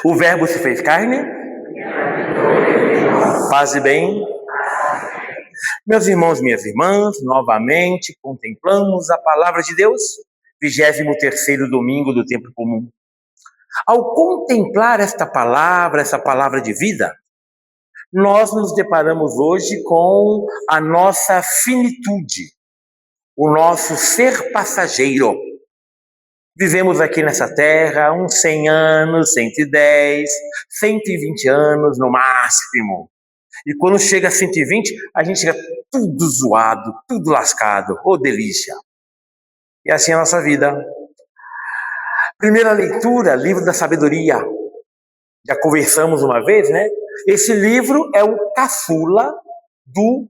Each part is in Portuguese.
O Verbo se fez carne? Paz e bem. Meus irmãos, minhas irmãs, novamente contemplamos a palavra de Deus, 23º domingo do tempo comum. Ao contemplar essa palavra de vida, nós nos deparamos hoje com a nossa finitude, o nosso ser passageiro. Vivemos aqui nessa terra uns 100 anos, 110, 120 anos no máximo. E quando chega a 120, a gente chega tudo zoado, tudo lascado. Ô, delícia! E assim é a nossa vida. Primeira leitura, livro da sabedoria. Já conversamos uma vez, né? Esse livro é o caçula do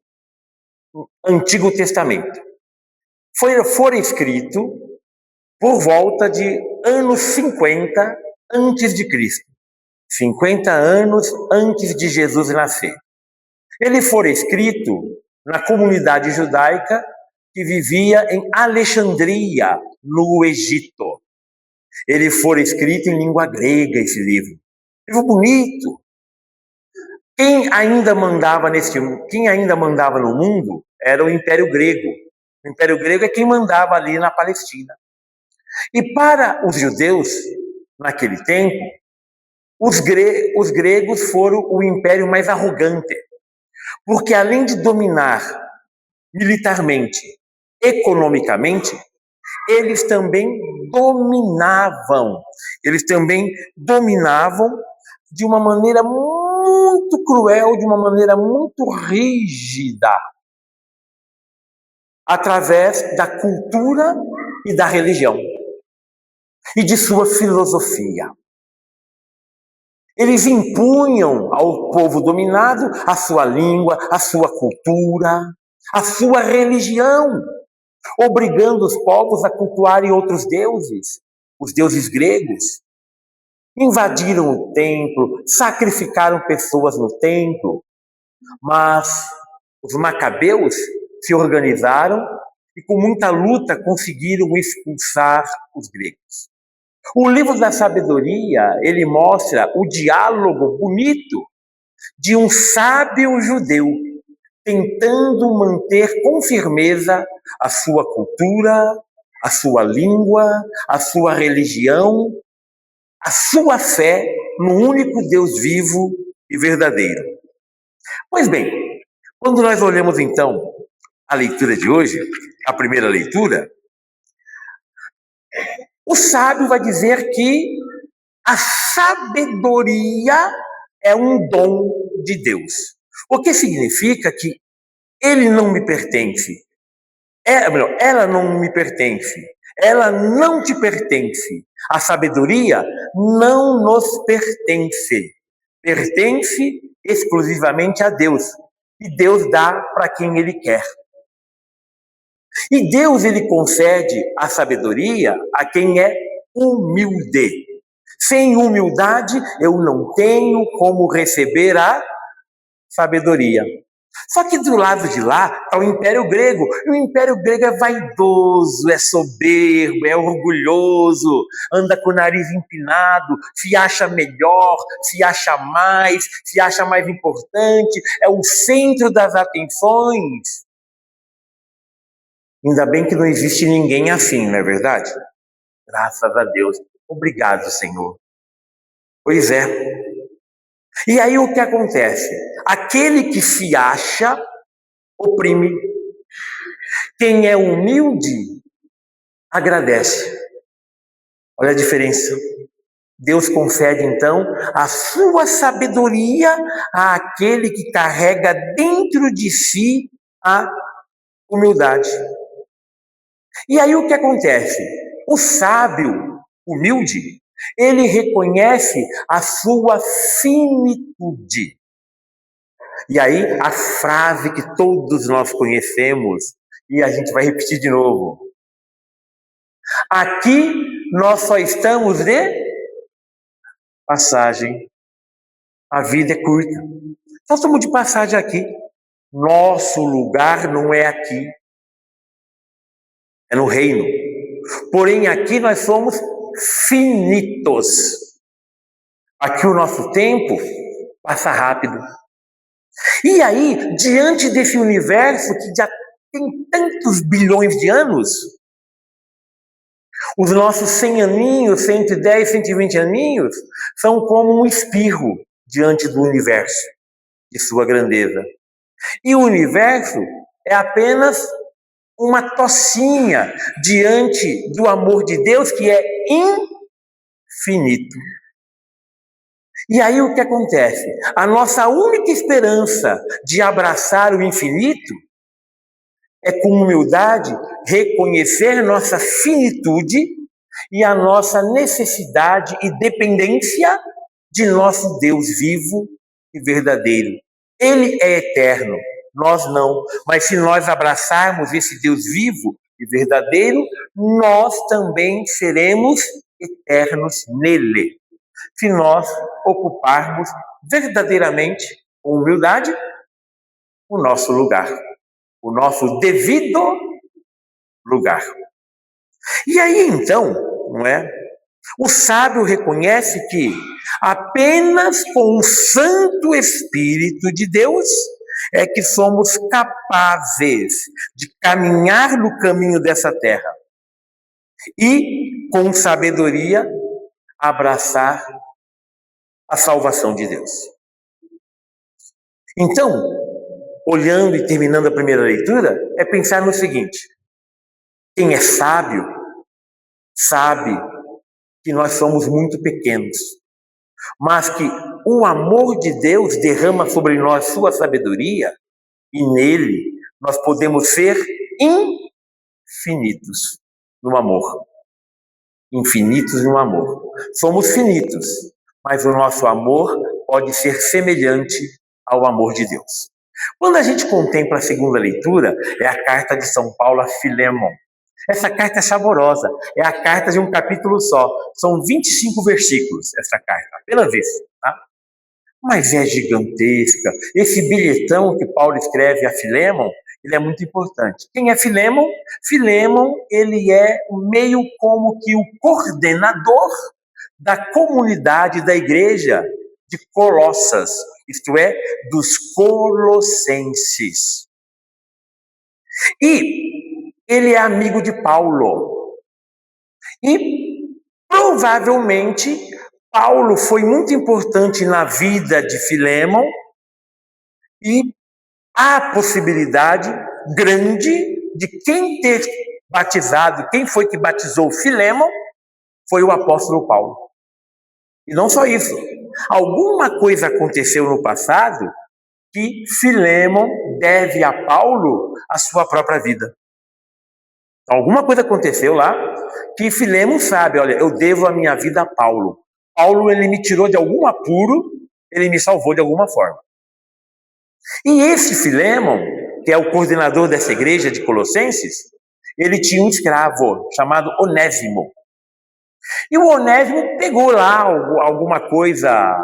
Antigo Testamento. Foi escrito por volta de anos 50 antes de Cristo. 50 anos antes de Jesus nascer. Ele foi escrito na comunidade judaica que vivia em Alexandria, no Egito. Ele foi escrito em língua grega, esse livro. Livro bonito. Quem ainda mandava no mundo era o Império Grego. O Império Grego é quem mandava ali na Palestina. E para os judeus, naquele tempo, os gregos foram o império mais arrogante. Porque além de dominar militarmente, economicamente, eles também dominavam de uma maneira muito cruel, de uma maneira muito rígida, através da cultura e da religião, e de sua filosofia. Eles impunham ao povo dominado a sua língua, a sua cultura, a sua religião, obrigando os povos a cultuarem outros deuses, os deuses gregos. Invadiram o templo, sacrificaram pessoas no templo, mas os macabeus se organizaram e com muita luta conseguiram expulsar os gregos. O livro da sabedoria, ele mostra o diálogo bonito de um sábio judeu tentando manter com firmeza a sua cultura, a sua língua, a sua religião, a sua fé no único Deus vivo e verdadeiro. Pois bem, quando nós olhamos então a leitura de hoje, a primeira leitura, o sábio vai dizer que a sabedoria é um dom de Deus. O que significa que ele não me pertence. Ela não me pertence. Ela não te pertence. A sabedoria não nos pertence. Pertence exclusivamente a Deus. E Deus dá para quem Ele quer. E Deus, Ele concede a sabedoria a quem é humilde. Sem humildade, eu não tenho como receber a sabedoria. Só que do lado de lá está o Império Grego. E o Império Grego é vaidoso, é soberbo, é orgulhoso, anda com o nariz empinado, se acha melhor, se acha mais importante, é o centro das atenções. Ainda bem que não existe ninguém assim, não é verdade? Graças a Deus. Obrigado, Senhor. Pois é. E aí o que acontece? Aquele que se acha, oprime. Quem é humilde, agradece. Olha a diferença. Deus concede, então, a sua sabedoria àquele que carrega dentro de si a humildade. E aí o que acontece? O sábio, humilde, ele reconhece a sua finitude. E aí a frase que todos nós conhecemos, e a gente vai repetir de novo. Aqui nós só estamos de passagem. A vida é curta. Nós estamos de passagem aqui. Nosso lugar não é aqui. É no reino. Porém, aqui nós somos finitos. Aqui o nosso tempo passa rápido. E aí, diante desse universo que já tem tantos bilhões de anos, os nossos 100 aninhos, 110, 120 aninhos, são como um espirro diante do universo, de sua grandeza. E o universo é apenas uma tocinha diante do amor de Deus, que é infinito. E aí o que acontece? A nossa única esperança de abraçar o infinito é, com humildade, reconhecer nossa finitude e a nossa necessidade e dependência de nosso Deus vivo e verdadeiro. Ele é eterno, nós não. Mas se nós abraçarmos esse Deus vivo e verdadeiro, nós também seremos eternos nele. Se nós ocuparmos verdadeiramente, com humildade, o nosso lugar, o nosso devido lugar. E aí então, não é? O sábio reconhece que apenas com o Santo Espírito de Deus é que somos capazes de caminhar no caminho dessa terra e, com sabedoria, abraçar a salvação de Deus. Então, olhando e terminando a primeira leitura, é pensar no seguinte: quem é sábio sabe que nós somos muito pequenos, mas que o amor de Deus derrama sobre nós sua sabedoria e nele nós podemos ser infinitos no amor. Infinitos no amor. Somos finitos, mas o nosso amor pode ser semelhante ao amor de Deus. Quando a gente contempla a segunda leitura, é a carta de São Paulo a Filémon. Essa carta é saborosa, é a carta de um capítulo só. São 25 versículos essa carta, apenas isso, tá? Mas é gigantesca. Esse bilhetão que Paulo escreve a Filémon, ele é muito importante. Quem é Filémon? Filémon, ele é meio como que o coordenador da comunidade da igreja de Colossas, isto é, dos colossenses. E ele é amigo de Paulo. E provavelmente Paulo foi muito importante na vida de Filémon e há possibilidade grande de quem ter batizado, quem foi que batizou Filémon, foi o apóstolo Paulo. E não só isso. Alguma coisa aconteceu no passado que Filémon deve a Paulo a sua própria vida. Alguma coisa aconteceu lá que Filémon sabe, olha, eu devo a minha vida a Paulo. Paulo, ele me tirou de algum apuro, ele me salvou de alguma forma. E esse Filémon, que é o coordenador dessa igreja de Colossenses, ele tinha um escravo chamado Onésimo. E o Onésimo pegou lá alguma coisa,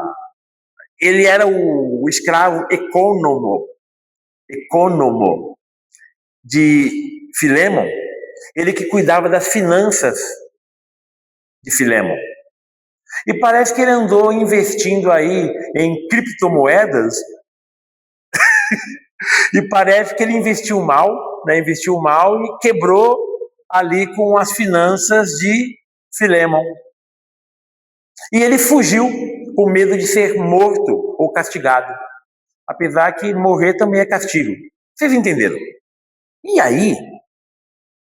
ele era o escravo ecônomo de Filémon, ele que cuidava das finanças de Filémon. E parece que ele andou investindo aí em criptomoedas e parece que ele investiu mal e quebrou ali com as finanças de Filémon. E ele fugiu com medo de ser morto ou castigado. Apesar que morrer também é castigo. Vocês entenderam? E aí,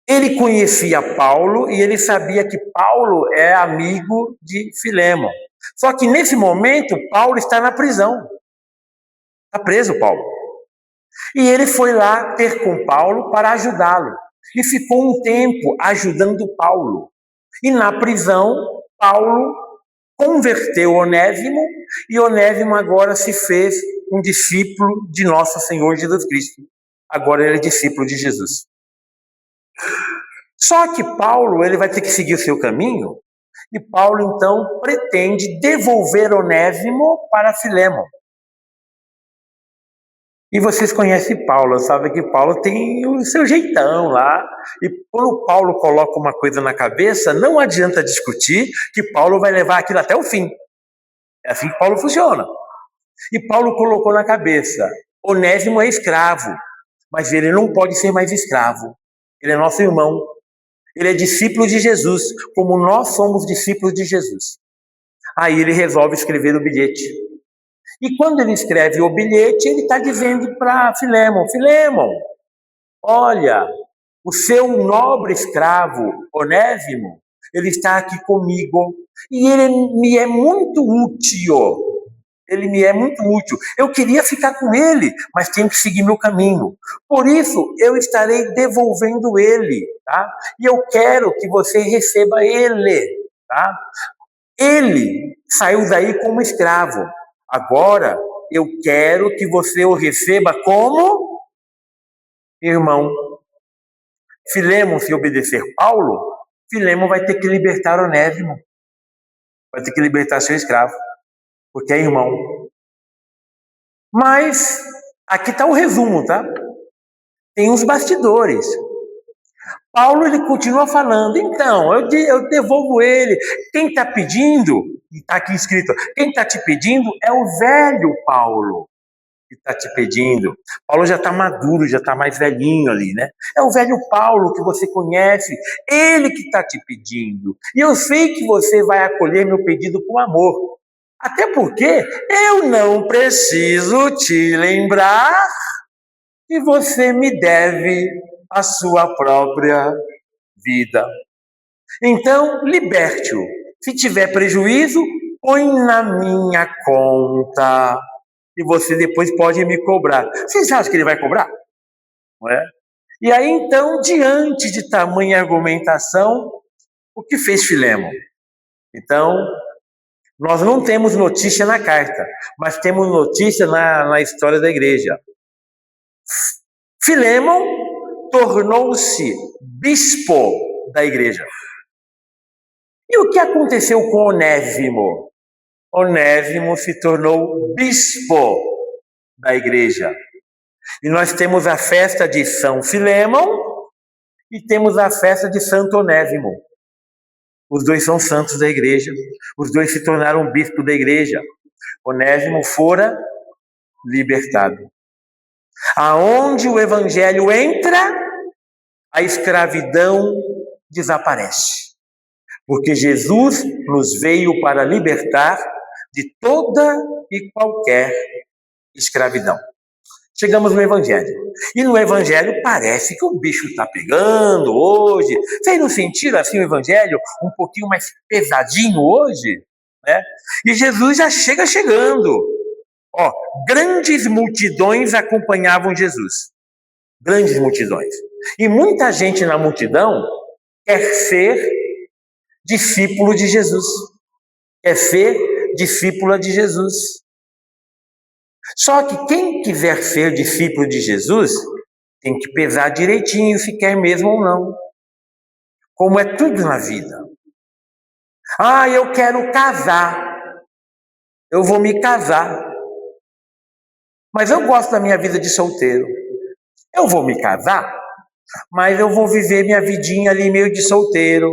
ele conhecia Paulo e ele sabia que Paulo é amigo de Filémon. Só que nesse momento, Paulo está na prisão. Está preso, Paulo. E ele foi lá ter com Paulo para ajudá-lo. E ficou um tempo ajudando Paulo. E na prisão, Paulo converteu Onésimo e Onésimo agora se fez um discípulo de nosso Senhor Jesus Cristo. Agora ele é discípulo de Jesus. Só que Paulo, ele vai ter que seguir o seu caminho, e Paulo então pretende devolver Onésimo para Filémon. E vocês conhecem Paulo, sabem que Paulo tem o seu jeitão lá, e quando Paulo coloca uma coisa na cabeça, não adianta discutir que Paulo vai levar aquilo até o fim. É assim que Paulo funciona. E Paulo colocou na cabeça: Onésimo é escravo, mas ele não pode ser mais escravo. Ele é nosso irmão. Ele é discípulo de Jesus, como nós somos discípulos de Jesus. Aí ele resolve escrever o bilhete. E quando ele escreve o bilhete, ele está dizendo para Filémon: Filémon, olha, o seu nobre escravo, Onésimo, ele está aqui comigo e ele me é muito útil. Ele me é muito útil. Eu queria ficar com ele, mas tenho que seguir meu caminho. Por isso, eu estarei devolvendo ele, tá? E eu quero que você receba ele, tá? Ele saiu daí como escravo. Agora, eu quero que você o receba como irmão. Filémon, se obedecer Paulo, Filémon vai ter que libertar Onésimo. Vai ter que libertar seu escravo, porque é irmão. Mas, aqui está o resumo, tá? Tem uns bastidores. Paulo, ele continua falando, então, eu devolvo ele. Quem está pedindo, está aqui escrito, quem está te pedindo é o velho Paulo que está te pedindo. Paulo já está maduro, já está mais velhinho ali, né? É o velho Paulo que você conhece, ele que está te pedindo. E eu sei que você vai acolher meu pedido com amor. Até porque eu não preciso te lembrar que você me deve a sua própria vida. Então, liberte-o. Se tiver prejuízo, põe na minha conta. E você depois pode me cobrar. Vocês acham que ele vai cobrar? Não é? E aí, então, diante de tamanha argumentação, o que fez Filémon? Então, nós não temos notícia na carta, mas temos notícia na história da igreja. Filémon tornou-se bispo da igreja. E o que aconteceu com Onésimo? Onésimo se tornou bispo da igreja. E nós temos a festa de São Filémon e temos a festa de Santo Onésimo. Os dois são santos da igreja. Os dois se tornaram bispo da igreja. Onésimo fora libertado. Aonde o evangelho entra, a escravidão desaparece. Porque Jesus nos veio para libertar de toda e qualquer escravidão. Chegamos no Evangelho. E no Evangelho parece que o bicho está pegando hoje. Vocês não sentiram assim o Evangelho um pouquinho mais pesadinho hoje? Né? E Jesus já chega chegando. Ó, grandes multidões acompanhavam Jesus. Grandes multidões. E muita gente na multidão quer ser discípulo de Jesus. Quer ser discípula de Jesus. Só que quem quiser ser discípulo de Jesus tem que pesar direitinho se quer mesmo ou não. Como é tudo na vida. Ah, eu quero casar. Eu vou me casar. Mas eu gosto da minha vida de solteiro. Eu vou me casar, mas eu vou viver minha vidinha ali meio de solteiro.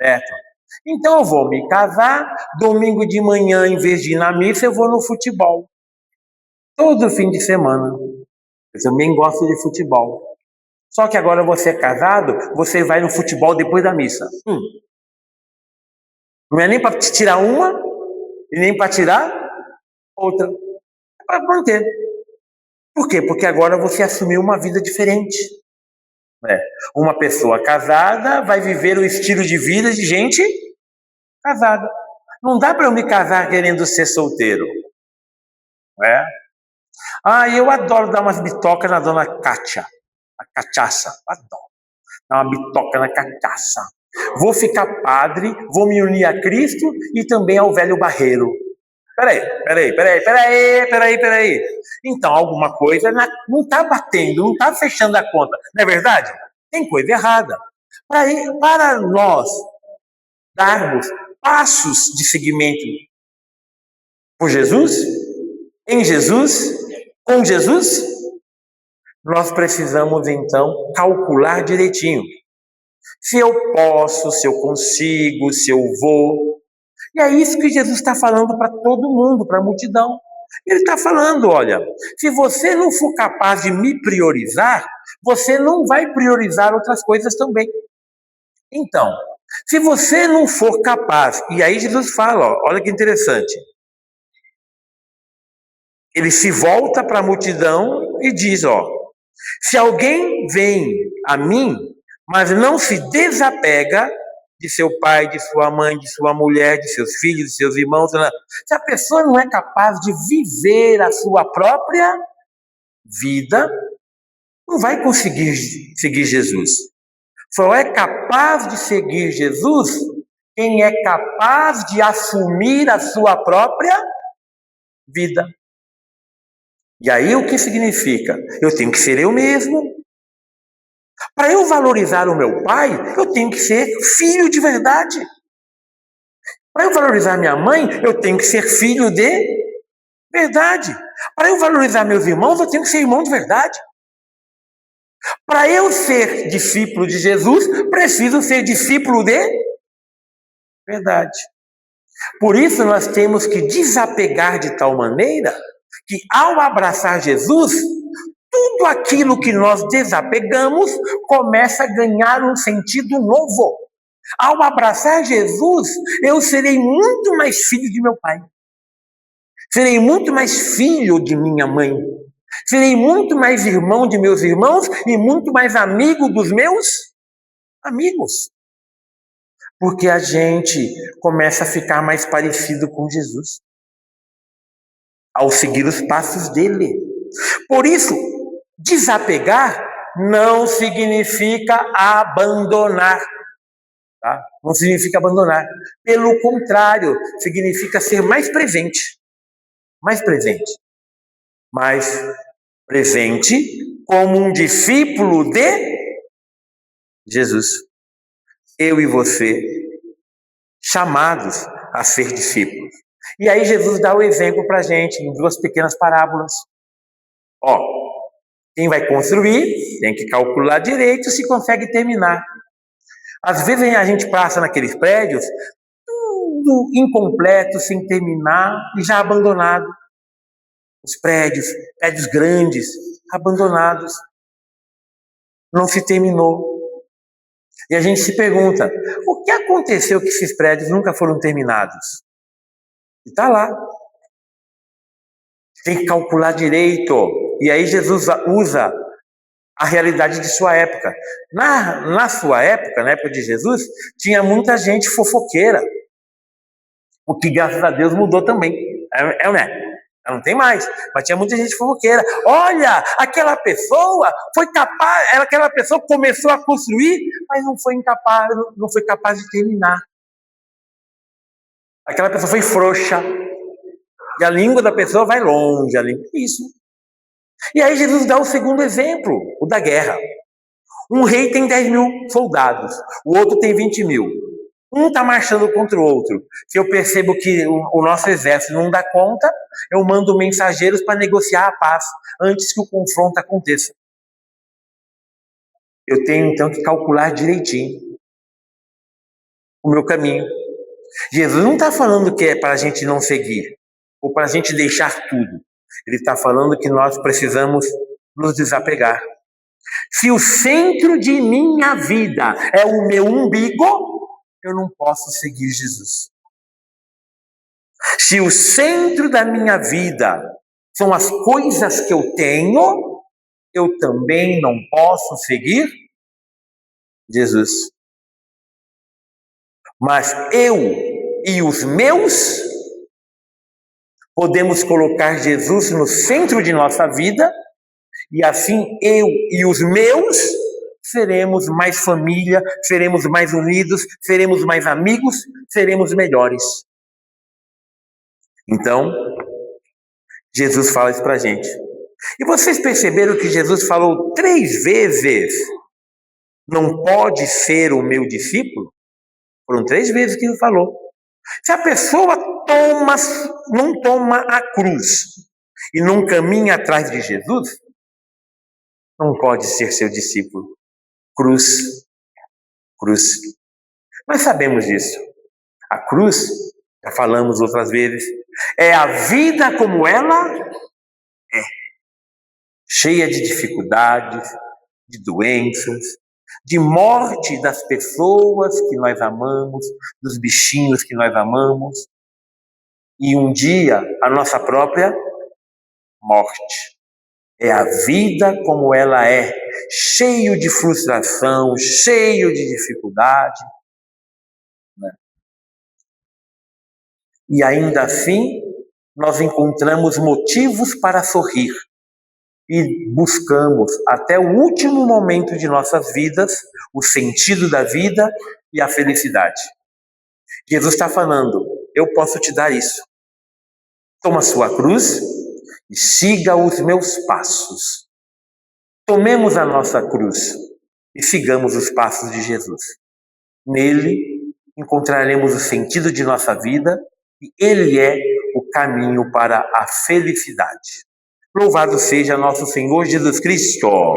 Certo? Então eu vou me casar, domingo de manhã, em vez de ir na missa, eu vou no futebol. Todo fim de semana. Eu também gosto de futebol. Só que agora você é casado, você vai no futebol depois da missa. Não é nem para te tirar uma, e nem para tirar outra. É para manter. Por quê? Porque agora você assumiu uma vida diferente. Uma pessoa casada vai viver o estilo de vida de gente casada. Não dá para eu me casar querendo ser solteiro. Eu adoro dar umas bitocas na dona Kátia. A cachaça. Adoro. Dar uma bitoca na cachaça. Vou ficar padre, vou me unir a Cristo e também ao velho barreiro. Peraí. Então, alguma coisa não está batendo, não está fechando a conta. Não é verdade? Tem coisa errada. Para nós darmos passos de seguimento por Jesus, em Jesus, com Jesus, nós precisamos, então, calcular direitinho. Se eu posso, se eu consigo, se eu vou. E é isso que Jesus está falando para todo mundo, para a multidão. Ele está falando, olha, se você não for capaz de me priorizar, você não vai priorizar outras coisas também. Então, se você não for capaz, e aí Jesus fala, ó, olha que interessante, ele se volta para a multidão e diz, ó, se alguém vem a mim, mas não se desapega de seu pai, de sua mãe, de sua mulher, de seus filhos, de seus irmãos, se a pessoa não é capaz de viver a sua própria vida, não vai conseguir seguir Jesus. Só é capaz de seguir Jesus quem é capaz de assumir a sua própria vida. E aí o que significa? Eu tenho que ser eu mesmo. Para eu valorizar o meu pai, eu tenho que ser filho de verdade. Para eu valorizar minha mãe, eu tenho que ser filho de verdade. Para eu valorizar meus irmãos, eu tenho que ser irmão de verdade. Para eu ser discípulo de Jesus, preciso ser discípulo de verdade. Por isso nós temos que desapegar de tal maneira que ao abraçar Jesus, tudo aquilo que nós desapegamos começa a ganhar um sentido novo. Ao abraçar Jesus, eu serei muito mais filho de meu pai. Serei muito mais filho de minha mãe. Serei muito mais irmão de meus irmãos e muito mais amigo dos meus amigos. Porque a gente começa a ficar mais parecido com Jesus ao seguir os passos dele. Por isso, desapegar não significa abandonar. Tá? Não significa abandonar. Pelo contrário, significa ser mais presente. Mais presente. Mais presente como um discípulo de Jesus. Eu e você, chamados a ser discípulos. E aí Jesus dá o exemplo para a gente em duas pequenas parábolas. Ó, quem vai construir tem que calcular direito se consegue terminar. Às vezes a gente passa naqueles prédios tudo incompleto, sem terminar e já abandonado. Os prédios grandes, abandonados. Não se terminou. E a gente se pergunta, o que aconteceu que esses prédios nunca foram terminados? E está lá. Tem que calcular direito. E aí Jesus usa a realidade de sua época. Na sua época, na época de Jesus, tinha muita gente fofoqueira. O que, graças a Deus, mudou também. Não tem mais. Mas tinha muita gente fofoqueira. Olha, aquela pessoa foi capaz, aquela pessoa começou a construir, mas não foi capaz de terminar. Aquela pessoa foi frouxa. E a língua da pessoa vai longe. Isso. E aí Jesus dá o segundo exemplo, o da guerra. Um rei tem 10 mil soldados, o outro tem 20 mil. Um está marchando contra o outro. Se eu percebo que o nosso exército não dá conta, eu mando mensageiros para negociar a paz antes que o confronto aconteça. Eu tenho então que calcular direitinho o meu caminho. Jesus não está falando que é para a gente não seguir, ou para a gente deixar tudo. Ele está falando que nós precisamos nos desapegar. Se o centro de minha vida é o meu umbigo, eu não posso seguir Jesus. Se o centro da minha vida são as coisas que eu tenho, eu também não posso seguir Jesus. Mas eu e os meus podemos colocar Jesus no centro de nossa vida e assim eu e os meus seremos mais família, seremos mais unidos, seremos mais amigos, seremos melhores. Então, Jesus fala isso pra gente. E vocês perceberam que Jesus falou 3 vezes, não pode ser o meu discípulo? Foram 3 vezes que ele falou. Se a pessoa não toma a cruz e não caminha atrás de Jesus, não pode ser seu discípulo. Cruz. Nós sabemos disso. A cruz Já falamos outras vezes. É a vida como ela é, cheia de dificuldades, de doenças, de morte das pessoas que nós amamos, dos bichinhos que nós amamos, e um dia a nossa própria morte. É a vida como ela é, cheio de frustração, cheio de dificuldade, né? E ainda assim, nós encontramos motivos para sorrir e buscamos até o último momento de nossas vidas o sentido da vida e a felicidade. Jesus está falando, eu posso te dar isso. Toma sua cruz e siga os meus passos. Tomemos a nossa cruz e sigamos os passos de Jesus. Nele encontraremos o sentido de nossa vida e Ele é o caminho para a felicidade. Louvado seja nosso Senhor Jesus Cristo.